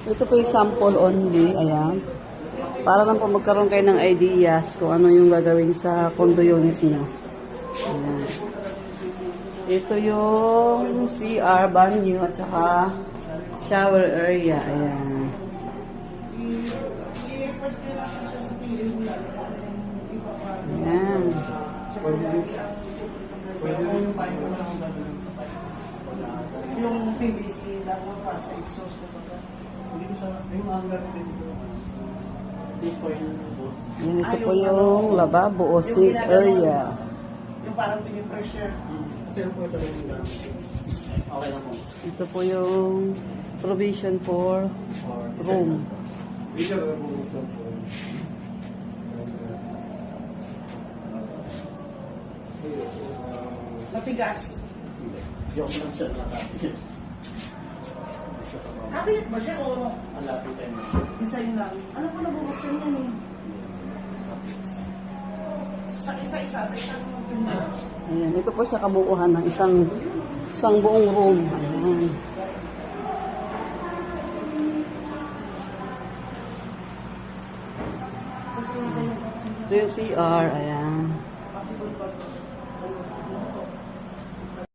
Ito po yung sample only. Ayan. Para lang po magkaroon kayo ng ideas kung ano yung gagawin sa condo unit niyo. Ayan. Ito yung CR, banyo, at saka shower area. Ayan. Ayan. Yung PVC lang mo para sa exhaust ko ba? Hindi ko siya, yung hangar dito. Ayan, ito po yung lababo o sink area. Yung parang pinipressure. Kasi yung po ito yung okay na po. Ito po yung provision for room. Hindi siya revolution po. Matigas. Joke lang siya nakasabi. Cabinet ba siya o Ang lapis ay mo. design lang? Ano ko nabubuksan yan eh? Sa isa-isa, sa isang pinto. Ayan, ito po siya kabuuhan ng isang buong room. Ayan. Kasi nga kayo Ito yung CR. Ayan. possible ba?